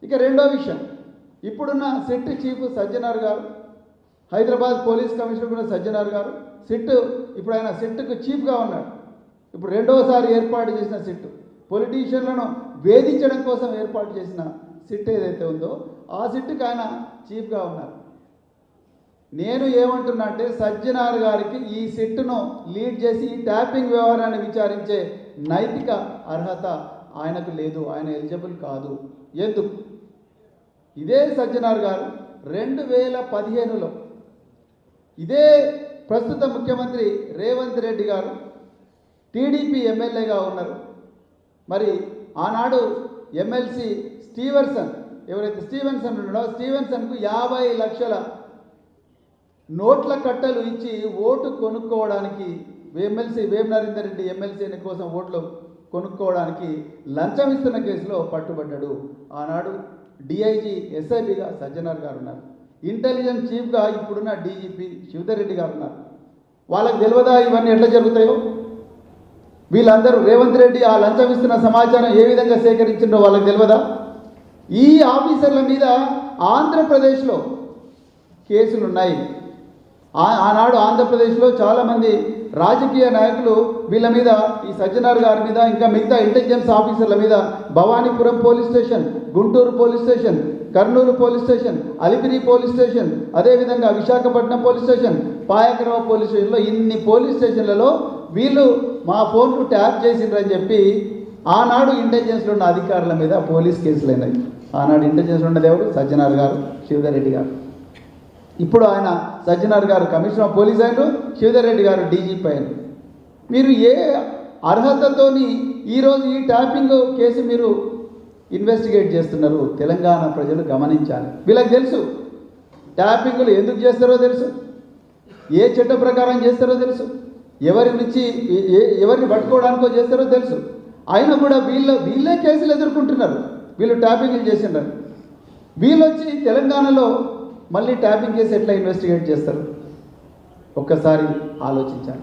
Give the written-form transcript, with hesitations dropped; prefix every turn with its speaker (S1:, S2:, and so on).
S1: ఇక రెండో విషయం, ఇప్పుడున్న సిట్ చీఫ్ సజ్జనార్ గారు, హైదరాబాద్ పోలీస్ కమిషనర్ కూడా సజ్జనార్ గారు, సిట్ ఇప్పుడు ఆయన సిట్కు చీఫ్గా ఉన్నాడు. ఇప్పుడు రెండవసారి ఏర్పాటు చేసిన సిట్, పొలిటీషియన్లను వేధించడం కోసం ఏర్పాటు చేసిన సిట్ ఏదైతే ఉందో ఆ సిట్కి ఆయన చీఫ్గా ఉన్నారు. నేను ఏమంటున్నా అంటే సజ్జనార్ గారికి ఈ సిట్ను లీడ్ చేసి ఈ ట్యాపింగ్ వ్యవహారాన్ని విచారించే నైతిక అర్హత ఆయనకు లేదు, ఆయన ఎలిజిబుల్ కాదు. ఎందుకు? ఇదే సజ్జనార్ గారు 2015లో ఇదే ప్రస్తుత ముఖ్యమంత్రి రేవంత్ రెడ్డి గారు టీడీపీ ఎమ్మెల్యేగా ఉన్నారు. మరి ఆనాడు ఎమ్మెల్సీ స్టీవెన్సన్, ఎవరైతే స్టీవెన్సన్ ఉన్నాడో స్టీవెన్సన్కు 50 లక్షల నోట్ల కట్టలు ఇచ్చి ఓటు కొనుక్కోవడానికి, ఎమ్మెల్సీ వేం నరేందర్ రెడ్డి ఎమ్మెల్సీ కోసం ఓట్లు కొనుక్కోవడానికి లంచం ఇస్తున్న కేసులో పట్టుబడ్డాడు. ఆనాడు డిఐజీ ఎస్ఐబిగా సజ్జనార్ గారు ఉన్నారు. ఇంటెలిజెన్స్ చీఫ్గా ఇప్పుడున్న డీజీపీ శివధర్ రెడ్డి గారు ఉన్నారు. వాళ్ళకి తెలియదా ఇవన్నీ ఎట్లా జరుగుతాయో? వీళ్ళందరూ రేవంత్ రెడ్డి ఆ లంచం ఇస్తున్న సమాచారం ఏ విధంగా సేకరించిందో వాళ్ళకి తెలియదా? ఈ ఆఫీసర్ల మీద ఆంధ్రప్రదేశ్లో కేసులు ఉన్నాయి. ఆనాడు ఆంధ్రప్రదేశ్లో చాలామంది రాజకీయ నాయకులు వీళ్ళ మీద, ఈ సజ్జనార్ గారి మీద, ఇంకా మిగతా ఇంటెలిజెన్స్ ఆఫీసర్ల మీద Bhavanipuram police station, Guntur police station, Kurnool police station, Alipiri police station, అదేవిధంగా విశాఖపట్నం పోలీస్ స్టేషన్, పాయకరావు పోలీస్ స్టేషన్లో ఇన్ని పోలీస్ స్టేషన్లలో వీళ్ళు మా ఫోన్ను ట్యాప్ చేసిండ్రని చెప్పి ఆనాడు ఇంటెలిజెన్స్లో ఉన్న అధికారుల మీద పోలీస్ కేసులు అయినాయి. ఆనాడు ఇంటెలిజెన్స్లో ఉన్నది ఎవరు? సజ్జనార్ గారు, శివధర్ రెడ్డి గారు. ఇప్పుడు ఆయన సజ్జనార్ గారు కమిషనర్ ఆఫ్ పోలీస్ అయినారు, శివధర్ రెడ్డి గారు డీజీపీ అయినారు. మీరు ఏ అర్హతతోని ఈరోజు ఈ ట్యాపింగ్ కేసు మీరు ఇన్వెస్టిగేట్ చేస్తున్నారు? తెలంగాణ ప్రజలు గమనించాలి. వీళ్ళకి తెలుసు ట్యాపింగ్లు ఎందుకు చేస్తారో తెలుసు, ఏ చట్ట ప్రకారం చేస్తారో తెలుసు, ఎవరి నుంచి ఎవరిని పట్టుకోవడానికో చేస్తారో తెలుసు. అయినా కూడా వీళ్ళే కేసులు ఎదుర్కొంటున్నారు. వీళ్ళు ట్యాపింగ్లు చేసిండారు. వీళ్ళు వచ్చి తెలంగాణలో మళ్ళీ ట్యాపింగ్ కేసు ఎట్లా ఇన్వెస్టిగేట్ చేస్తారు? ఒక్కసారి ఆలోచించాలి.